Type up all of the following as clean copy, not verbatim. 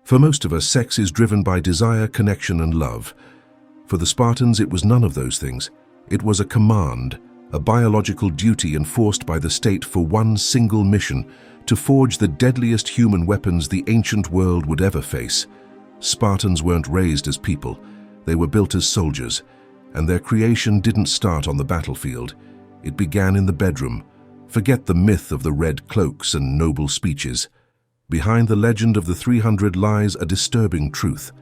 For most of us, sex is driven by desire, connection, and love. For the Spartans, it was none of those things. It was a command, a biological duty enforced by the state for one single mission: to forge the deadliest human weapons the ancient world would ever face. Spartans weren't raised as people. They were built as soldiers, and their creation didn't start on the battlefield. It began in the bedroom. Forget the myth of the red cloaks and noble speeches. Behind the legend of the 300 lies a disturbing truth.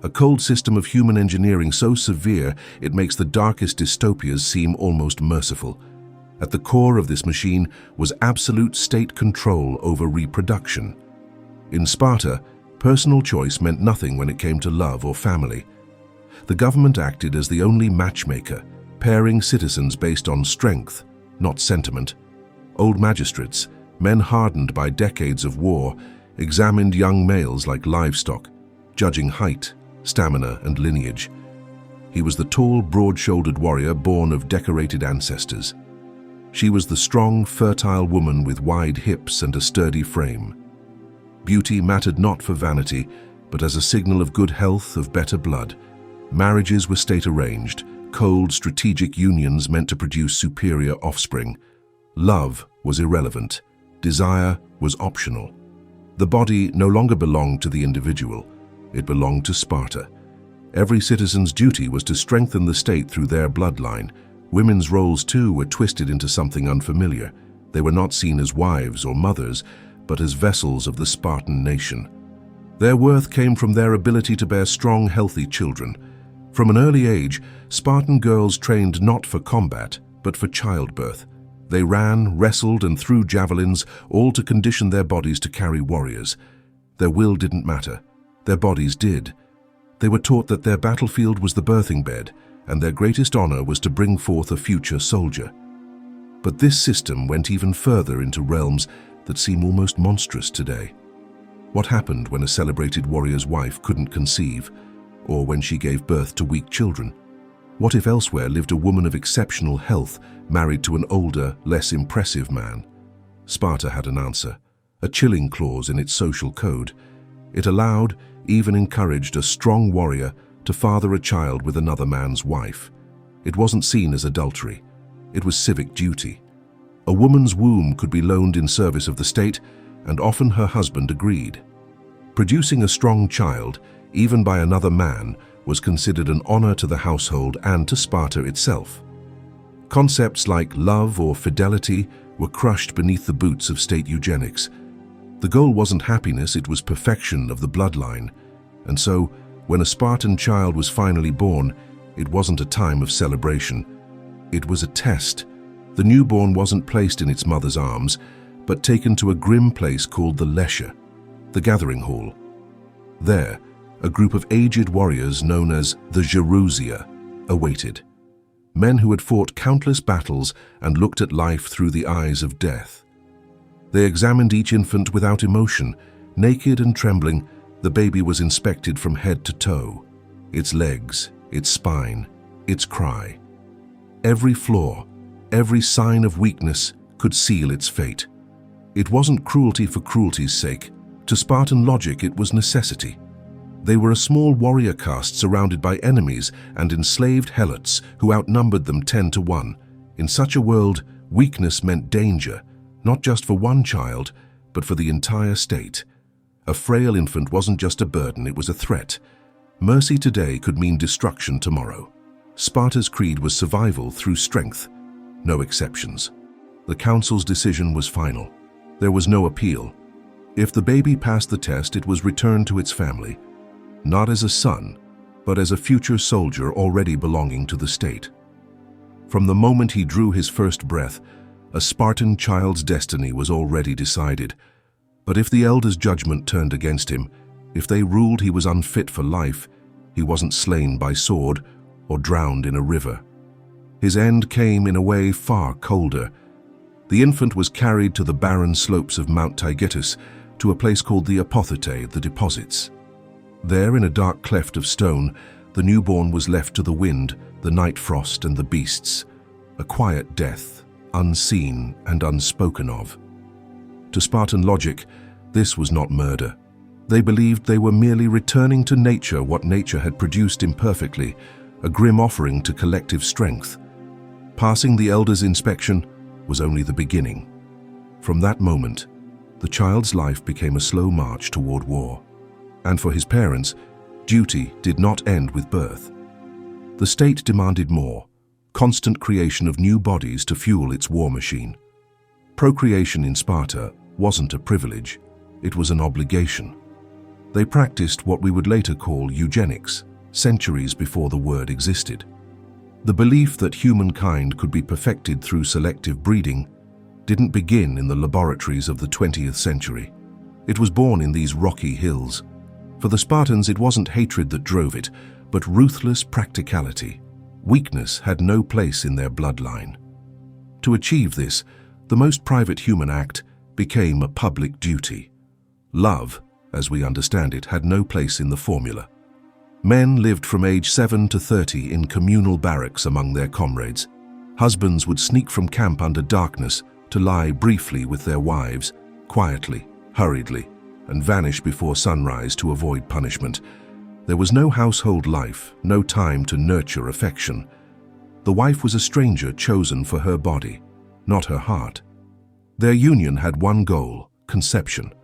A cold system of human engineering so severe it makes the darkest dystopias seem almost merciful. At the core of this machine was absolute state control over reproduction. In Sparta, personal choice meant nothing when it came to love or family. The government acted as the only matchmaker, pairing citizens based on strength, not sentiment. Old magistrates, men hardened by decades of war, examined young males like livestock, judging height, stamina, and lineage. He was the tall, broad-shouldered warrior born of decorated ancestors. She was the strong, fertile woman with wide hips and a sturdy frame. Beauty mattered not for vanity, but as a signal of good health, of better blood. Marriages were state-arranged, cold, strategic unions meant to produce superior offspring. Love was irrelevant. Desire was optional. The body no longer belonged to the individual. It belonged to Sparta. Every citizen's duty was to strengthen the state through their bloodline. Women's roles, too, were twisted into something unfamiliar. They were not seen as wives or mothers, but as vessels of the Spartan nation. Their worth came from their ability to bear strong, healthy children. From an early age, Spartan girls trained not for combat, but for childbirth. They ran, wrestled, and threw javelins, all to condition their bodies to carry warriors. Their will didn't matter. Their bodies did. They were taught that their battlefield was the birthing bed, and their greatest honor was to bring forth a future soldier. But this system went even further into realms that seem almost monstrous today. What happened when a celebrated warrior's wife couldn't conceive, or when she gave birth to weak children? What if elsewhere lived a woman of exceptional health, married to an older, less impressive man? Sparta had an answer, a chilling clause in its social code. It allowed, even encouraged, a strong warrior to father a child with another man's wife. It wasn't seen as adultery. It was civic duty. A woman's womb could be loaned in service of the state, and often her husband agreed. Producing a strong child, even by another man, was considered an honor to the household and to Sparta itself. Concepts like love or fidelity were crushed beneath the boots of state eugenics. The goal wasn't happiness, it was perfection of the bloodline. And so, when a Spartan child was finally born, it wasn't a time of celebration. It was a test. The newborn wasn't placed in its mother's arms, but taken to a grim place called the Lesher, the gathering hall. There, a group of aged warriors known as the Gerousia awaited. Men who had fought countless battles and looked at life through the eyes of death. They examined each infant without emotion. Naked and trembling, the baby was inspected from head to toe. Its legs, its spine, its cry. Every flaw, every sign of weakness could seal its fate. It wasn't cruelty for cruelty's sake. To Spartan logic, it was necessity. They were a small warrior caste surrounded by enemies and enslaved helots who outnumbered them 10 to 1. In such a world, weakness meant danger, not just for one child, but for the entire state. A frail infant wasn't just a burden, it was a threat. Mercy today could mean destruction tomorrow. Sparta's creed was survival through strength. No exceptions. The council's decision was final. There was no appeal. If the baby passed the test, it was returned to its family. Not as a son, but as a future soldier already belonging to the state. From the moment he drew his first breath, a Spartan child's destiny was already decided. But if the elders' judgment turned against him, if they ruled he was unfit for life, he wasn't slain by sword or drowned in a river. His end came in a way far colder. The infant was carried to the barren slopes of Mount Taygetus, to a place called the Apothete, the deposits. There, in a dark cleft of stone, the newborn was left to the wind, the night frost, and the beasts. A quiet death, unseen and unspoken of. To Spartan logic, this was not murder. They believed they were merely returning to nature what nature had produced imperfectly, a grim offering to collective strength. Passing the elders' inspection was only the beginning. From that moment, the child's life became a slow march toward war. And for his parents, duty did not end with birth. The state demanded more, constant creation of new bodies to fuel its war machine. Procreation in Sparta wasn't a privilege, it was an obligation. They practiced what we would later call eugenics, centuries before the word existed. The belief that humankind could be perfected through selective breeding didn't begin in the laboratories of the 20th century. It was born in these rocky hills. For the Spartans, it wasn't hatred that drove it, but ruthless practicality. Weakness had no place in their bloodline. To achieve this, the most private human act became a public duty. Love, as we understand it, had no place in the formula. Men lived from age 7 to 30 in communal barracks among their comrades. Husbands would sneak from camp under darkness to lie briefly with their wives, quietly, hurriedly, and vanish before sunrise to avoid punishment. There was no household life, no time to nurture affection. The wife was a stranger chosen for her body, not her heart. Their union had one goal: conception.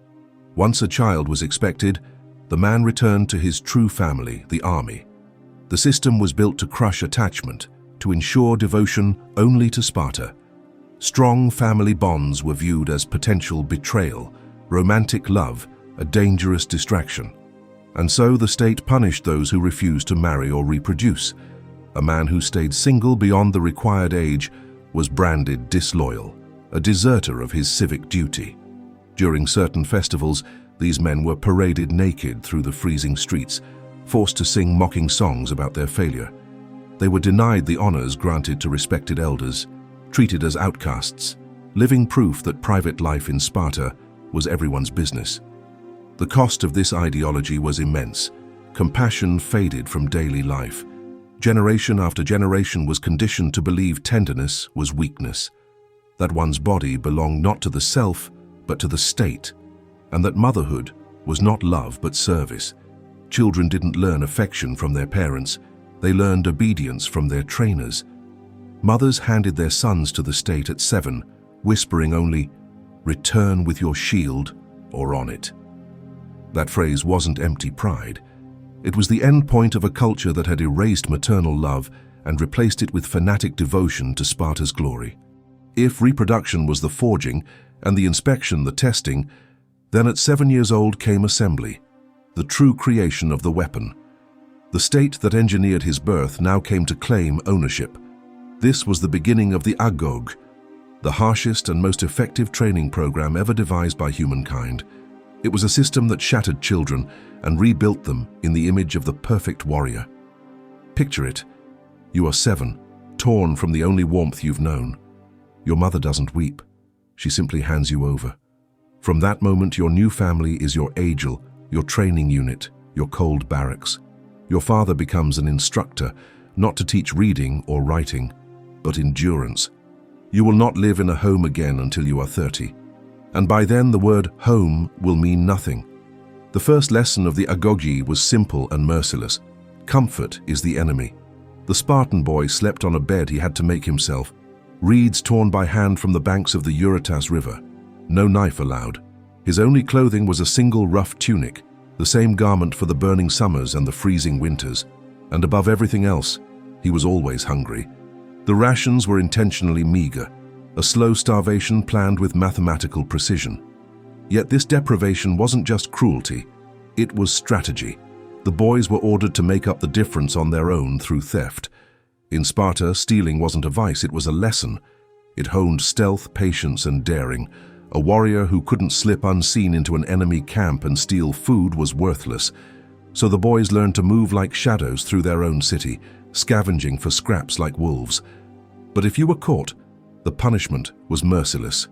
Once a child was expected, the man returned to his true family, the army. The system was built to crush attachment, to ensure devotion only to Sparta. Strong family bonds were viewed as potential betrayal, romantic love, a dangerous distraction. And so the state punished those who refused to marry or reproduce. A man who stayed single beyond the required age was branded disloyal, a deserter of his civic duty. During certain festivals, these men were paraded naked through the freezing streets, forced to sing mocking songs about their failure. They were denied the honors granted to respected elders, treated as outcasts, living proof that private life in Sparta was everyone's business. The cost of this ideology was immense. Compassion faded from daily life. Generation after generation was conditioned to believe tenderness was weakness, that one's body belonged not to the self, but to the state, and that motherhood was not love but service. Children didn't learn affection from their parents, they learned obedience from their trainers. Mothers handed their sons to the state at 7, whispering only, "Return with your shield or on it." That phrase wasn't empty pride. It was the end point of a culture that had erased maternal love and replaced it with fanatic devotion to Sparta's glory. If reproduction was the forging and the inspection the testing, then at 7 years old came assembly, the true creation of the weapon. The state that engineered his birth now came to claim ownership. This was the beginning of the agog, the harshest and most effective training program ever devised by humankind. It was a system that shattered children and rebuilt them in the image of the perfect warrior. Picture it. You are 7, torn from the only warmth you've known. Your mother doesn't weep. She simply hands you over. From that moment, your new family is your agel, your training unit, your cold barracks. Your father becomes an instructor, not to teach reading or writing, but endurance. You will not live in a home again until you are 30. And by then the word home will mean nothing. The first lesson of the agogi was simple and merciless. Comfort is the enemy. The Spartan boy slept on a bed he had to make himself, reeds torn by hand from the banks of the Eurotas River. No knife allowed. His only clothing was a single rough tunic, the same garment for the burning summers and the freezing winters. And above everything else, he was always hungry. The rations were intentionally meager, a slow starvation planned with mathematical precision. Yet this deprivation wasn't just cruelty, it was strategy. The boys were ordered to make up the difference on their own through theft. In Sparta, stealing wasn't a vice, it was a lesson. It honed stealth, patience, and daring. A warrior who couldn't slip unseen into an enemy camp and steal food was worthless. So the boys learned to move like shadows through their own city, scavenging for scraps like wolves. But if you were caught, the punishment was merciless.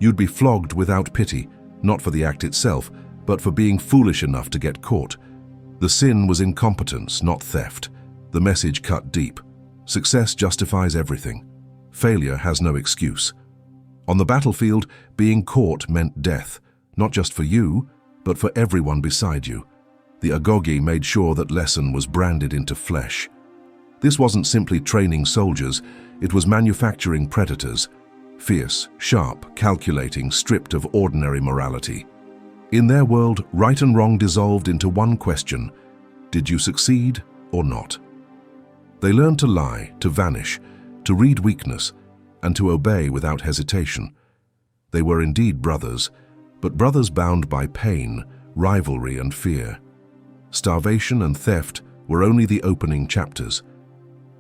You'd be flogged without pity, not for the act itself, but for being foolish enough to get caught. The sin was incompetence, not theft. The message cut deep. Success justifies everything. Failure has no excuse. On the battlefield, being caught meant death, not just for you, but for everyone beside you. The agoge made sure that lesson was branded into flesh. This wasn't simply training soldiers, it was manufacturing predators, fierce, sharp, calculating, stripped of ordinary morality. In their world, right and wrong dissolved into one question: did you succeed or not? They learned to lie, to vanish, to read weakness, and to obey without hesitation. They were indeed brothers, but brothers bound by pain, rivalry, and fear. Starvation and theft were only the opening chapters.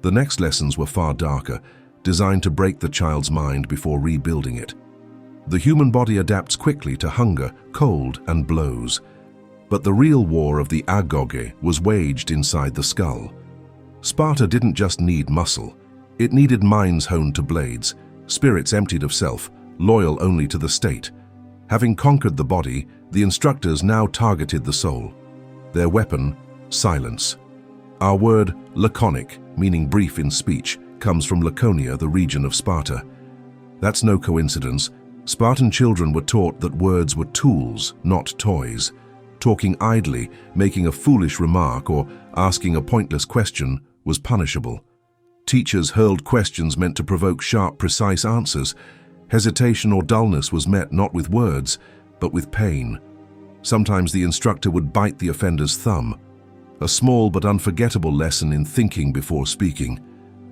The next lessons were far darker, designed to break the child's mind before rebuilding it. The human body adapts quickly to hunger, cold, and blows. But the real war of the agoge was waged inside the skull. Sparta didn't just need muscle, it needed minds honed to blades, spirits emptied of self, loyal only to the state. Having conquered the body, the instructors now targeted the soul. Their weapon, silence. Our word, laconic, meaning brief in speech, comes from Laconia, the region of Sparta. That's no coincidence. Spartan children were taught that words were tools, not toys. Talking idly, making a foolish remark, or asking a pointless question was punishable. Teachers hurled questions meant to provoke sharp, precise answers. Hesitation or dullness was met not with words, but with pain. Sometimes the instructor would bite the offender's thumb. A small but unforgettable lesson in thinking before speaking.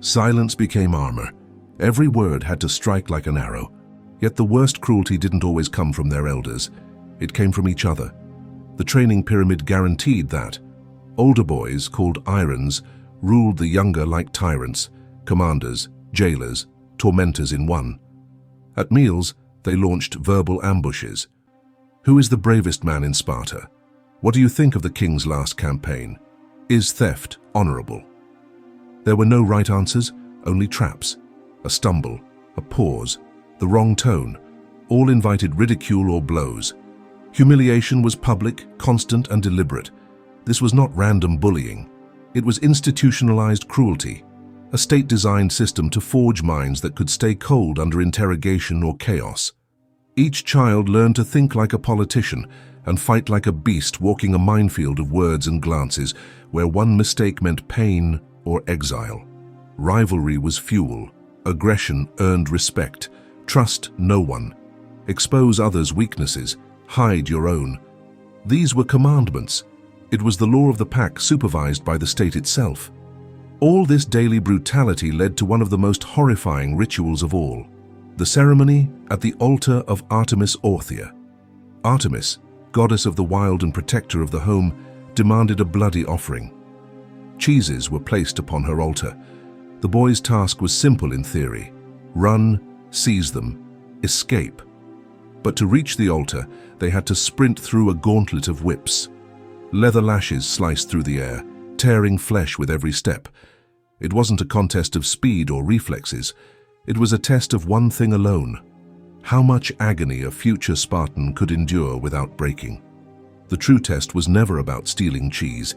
Silence became armor. Every word had to strike like an arrow. Yet the worst cruelty didn't always come from their elders. It came from each other. The training pyramid guaranteed that. Older boys, called irons, ruled the younger like tyrants, commanders, jailers, tormentors in one. At meals, they launched verbal ambushes. Who is the bravest man in Sparta? What do you think of the king's last campaign? Is theft honorable? There were no right answers, only traps. A stumble, a pause, the wrong tone, all invited ridicule or blows. Humiliation was public, constant, and deliberate. This was not random bullying. It was institutionalized cruelty, a state-designed system to forge minds that could stay cold under interrogation or chaos. Each child learned to think like a politician and fight like a beast, walking a minefield of words and glances where one mistake meant pain or exile. Rivalry was fuel. Aggression earned respect. Trust no one. Expose others' weaknesses. Hide your own. These were commandments. It was the law of the pack supervised by the state itself. All this daily brutality led to one of the most horrifying rituals of all. The ceremony at the altar of Artemis Orthia. Artemis, goddess of the wild and protector of the home, demanded a bloody offering. Cheeses were placed upon her altar. The boys' task was simple in theory: run, seize them, escape. But to reach the altar, they had to sprint through a gauntlet of whips. Leather lashes sliced through the air, tearing flesh with every step. It wasn't a contest of speed or reflexes. It was a test of one thing alone: how much agony a future Spartan could endure without breaking. The true test was never about stealing cheese.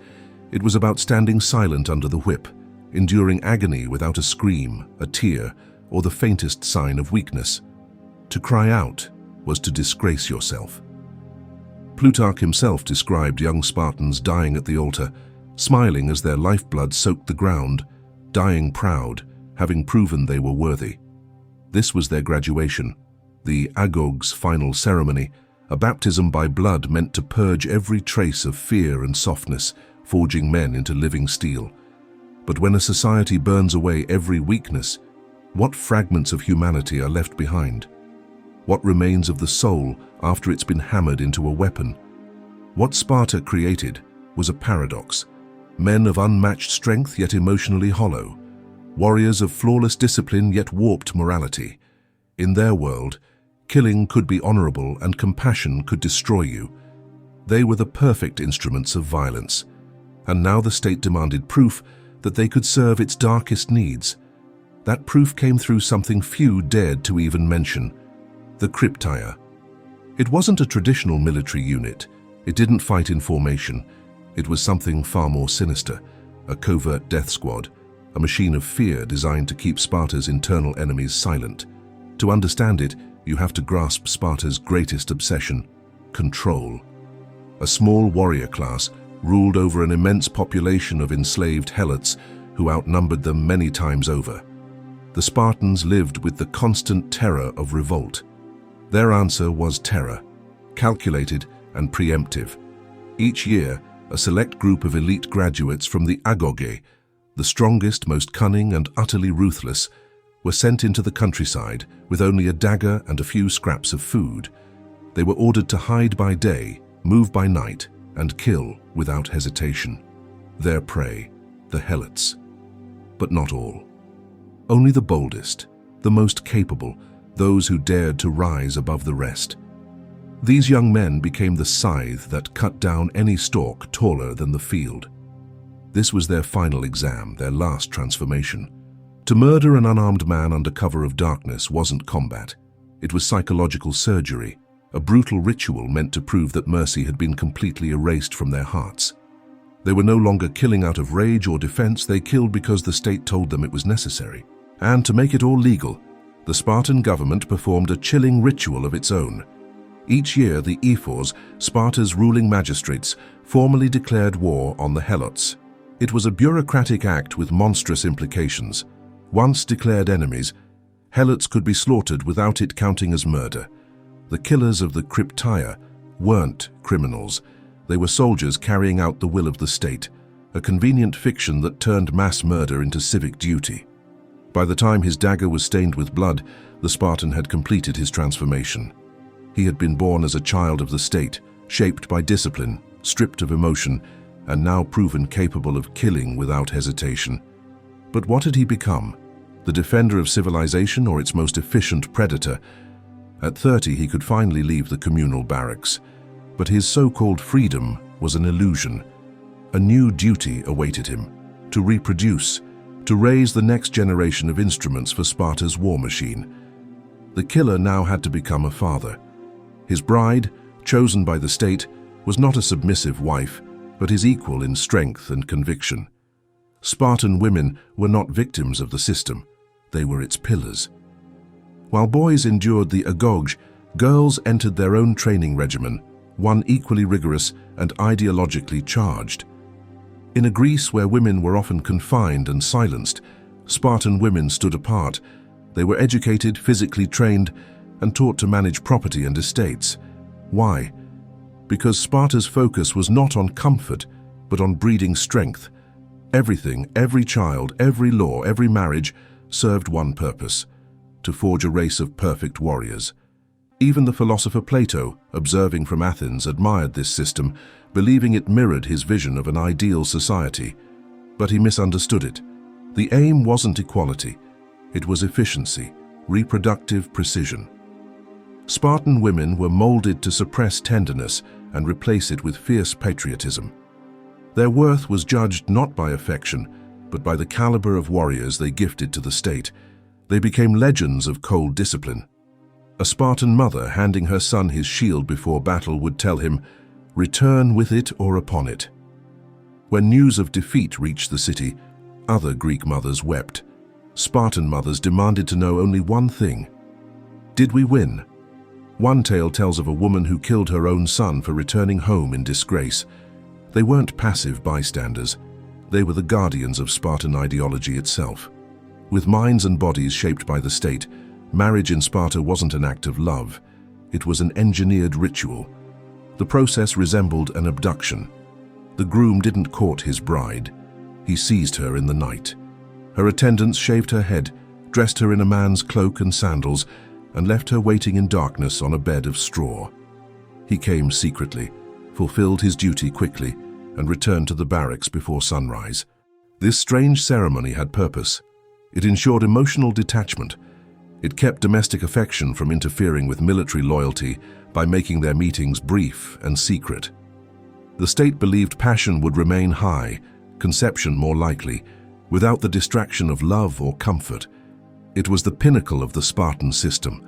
It was about standing silent under the whip, enduring agony without a scream, a tear, or the faintest sign of weakness. To cry out was to disgrace yourself. Plutarch himself described young Spartans dying at the altar, smiling as their lifeblood soaked the ground, dying proud, having proven they were worthy. This was their graduation, the agog's final ceremony, a baptism by blood meant to purge every trace of fear and softness, forging men into living steel. But when a society burns away every weakness, what fragments of humanity are left behind? What remains of the soul after it's been hammered into a weapon? What Sparta created was a paradox. Men of unmatched strength yet emotionally hollow. Warriors of flawless discipline yet warped morality. In their world, killing could be honorable and compassion could destroy you. They were the perfect instruments of violence. And now the state demanded proof that they could serve its darkest needs. That proof came through something few dared to even mention: the cryptire. It wasn't a traditional military unit. It didn't fight in formation. It was something far more sinister: a covert death squad, a machine of fear designed to keep Sparta's internal enemies silent. To understand it, you have to grasp Sparta's greatest obsession: control. a small warrior class, ruled over an immense population of enslaved helots who outnumbered them many times over. The Spartans lived with the constant terror of revolt. Their answer was terror, calculated and preemptive. Each year, a select group of elite graduates from the agoge, the strongest, most cunning and utterly ruthless, were sent into the countryside with only a dagger and a few scraps of food. They were ordered to hide by day, move by night, and kill without hesitation. Their prey, the helots. But not all. Only the boldest, the most capable, those who dared to rise above the rest. These young men became the scythe that cut down any stalk taller than the field. This was their final exam, their last transformation. To murder an unarmed man under cover of darkness wasn't combat. It was psychological surgery, a brutal ritual meant to prove that mercy had been completely erased from their hearts. They were no longer killing out of rage or defense, they killed because the state told them it was necessary. And to make it all legal, the Spartan government performed a chilling ritual of its own. Each year, the ephors, Sparta's ruling magistrates, formally declared war on the helots. It was a bureaucratic act with monstrous implications. Once declared enemies, helots could be slaughtered without it counting as murder. The killers of the Krypteia weren't criminals. They were soldiers carrying out the will of the state, a convenient fiction that turned mass murder into civic duty. By the time his dagger was stained with blood, the Spartan had completed his transformation. He had been born as a child of the state, shaped by discipline, stripped of emotion, and now proven capable of killing without hesitation. But what had he become? The defender of civilization or its most efficient predator? At 30, he could finally leave the communal barracks. But his so-called freedom was an illusion. A new duty awaited him: to reproduce, to raise the next generation of instruments for Sparta's war machine. The killer now had to become a father. His bride, chosen by the state, was not a submissive wife, but his equal in strength and conviction. Spartan women were not victims of the system. They were its pillars. While boys endured the agoge, girls entered their own training regimen, one equally rigorous and ideologically charged. In a Greece where women were often confined and silenced, Spartan women stood apart. They were educated, physically trained, and taught to manage property and estates. Why? Because Sparta's focus was not on comfort, but on breeding strength. Everything, every child, every law, every marriage served one purpose: to forge a race of perfect warriors. Even the philosopher Plato, observing from Athens, admired this system, believing it mirrored his vision of an ideal society. But he misunderstood it. The aim wasn't equality. It was efficiency, reproductive precision. Spartan women were molded to suppress tenderness and replace it with fierce patriotism. Their worth was judged not by affection, but by the caliber of warriors they gifted to the state. They became legends of cold discipline. A Spartan mother handing her son his shield before battle would tell him, "Return with it or upon it." When news of defeat reached the city, other Greek mothers wept. Spartan mothers demanded to know only one thing: did we win? One tale tells of a woman who killed her own son for returning home in disgrace. They weren't passive bystanders. They were the guardians of Spartan ideology itself. With minds and bodies shaped by the state, marriage in Sparta wasn't an act of love. It was an engineered ritual. The process resembled an abduction. The groom didn't court his bride. He seized her in the night. Her attendants shaved her head, dressed her in a man's cloak and sandals, and left her waiting in darkness on a bed of straw. He came secretly, fulfilled his duty quickly, and returned to the barracks before sunrise. This strange ceremony had purpose. It ensured emotional detachment. It kept domestic affection from interfering with military loyalty by making their meetings brief and secret. The state believed passion would remain high, conception more likely, without the distraction of love or comfort. It was the pinnacle of the Spartan system.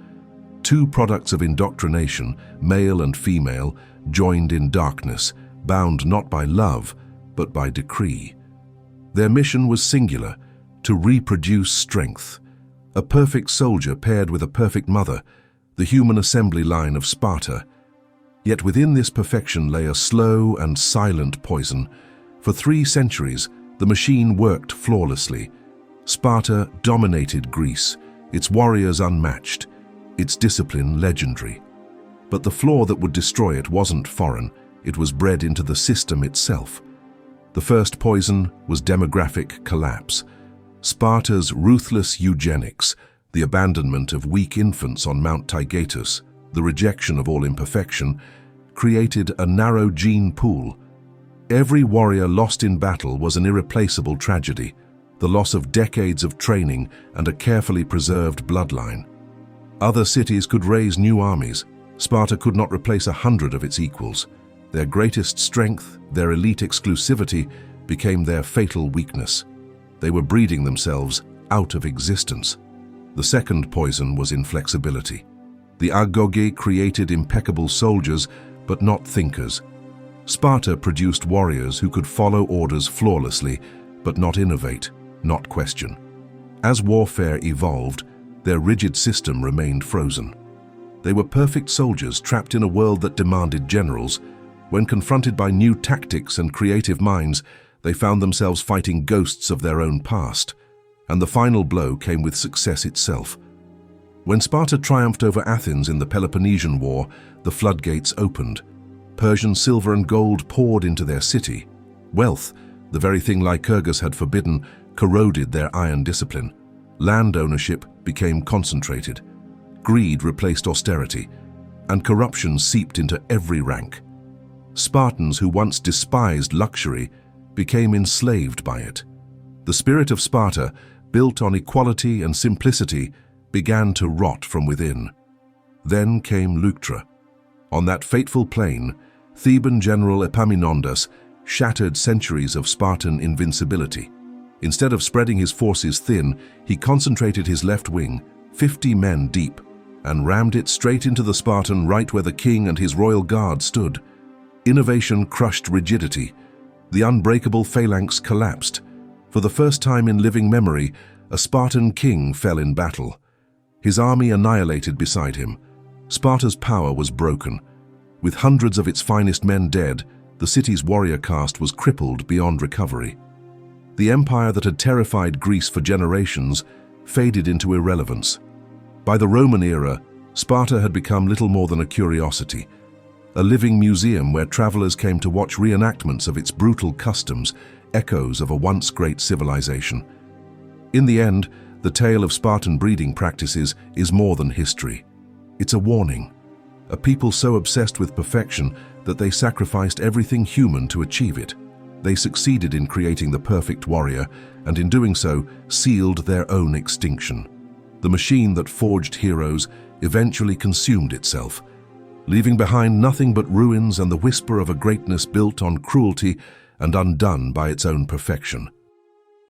Two products of indoctrination, male and female, joined in darkness, bound not by love, but by decree. Their mission was singular: to reproduce strength. A perfect soldier paired with a perfect mother, the human assembly line of Sparta. Yet within this perfection lay a slow and silent poison. For 3 centuries, the machine worked flawlessly. Sparta dominated Greece, its warriors unmatched, its discipline legendary. But the flaw that would destroy it wasn't foreign, it was bred into the system itself. The first poison was demographic collapse. Sparta's ruthless eugenics, the abandonment of weak infants on Mount Taygetus, the rejection of all imperfection, created a narrow gene pool. Every warrior lost in battle was an irreplaceable tragedy, the loss of decades of training and a carefully preserved bloodline. Other cities could raise new armies. Sparta could not replace 100 of its equals. Their greatest strength, their elite exclusivity, became their fatal weakness. They were breeding themselves out of existence. The second poison was inflexibility. The agoge created impeccable soldiers, but not thinkers. Sparta produced warriors who could follow orders flawlessly, but not innovate, not question. As warfare evolved, their rigid system remained frozen. They were perfect soldiers trapped in a world that demanded generals. When confronted by new tactics and creative minds, they found themselves fighting ghosts of their own past. And the final blow came with success itself. When Sparta triumphed over Athens in the Peloponnesian War, the floodgates opened. Persian silver and gold poured into their city. Wealth, the very thing Lycurgus had forbidden, corroded their iron discipline. Land ownership became concentrated. Greed replaced austerity, and corruption seeped into every rank. Spartans who once despised luxury became enslaved by it. The spirit of Sparta, built on equality and simplicity, began to rot from within. Then came Leuctra. On that fateful plain, Theban general Epaminondas shattered centuries of Spartan invincibility. Instead of spreading his forces thin, he concentrated his left wing, 50 men deep, and rammed it straight into the Spartan right where the king and his royal guard stood. Innovation crushed rigidity. The unbreakable phalanx collapsed. For the first time in living memory, a Spartan king fell in battle. His army annihilated beside him. Sparta's power was broken. With hundreds of its finest men dead, the city's warrior caste was crippled beyond recovery. The empire that had terrified Greece for generations faded into irrelevance. By the Roman era, Sparta had become little more than a curiosity, a living museum where travelers came to watch reenactments of its brutal customs, echoes of a once great civilization. In the end, the tale of Spartan breeding practices is more than history. It's a warning. A people so obsessed with perfection that they sacrificed everything human to achieve it. They succeeded in creating the perfect warrior, and in doing so, sealed their own extinction. The machine that forged heroes eventually consumed itself, leaving behind nothing but ruins and the whisper of a greatness built on cruelty and undone by its own perfection.